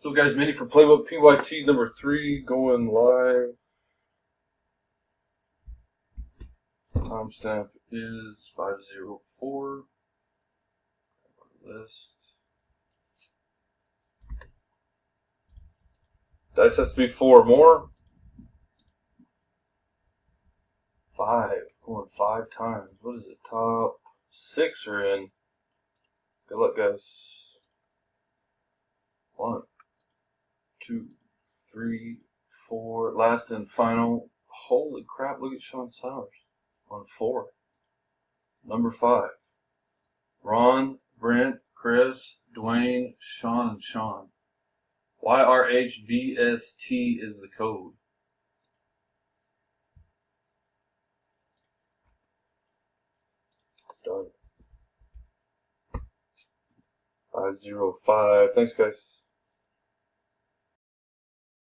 So guys, mini for Playbook Pyt number 3 going live. Timestamp is 504. List. Dice has to be 4 more. 5. Going 5 times. What is it? Top 6 are in. Good luck, guys. 1, 2, 3, 4. Last and final. Holy crap, look at Sean Sowers on 4. Number 5. Ron, Brent, Chris, Dwayne, Sean, and Sean. YRHVST is the code. Done. 505. Thanks, guys.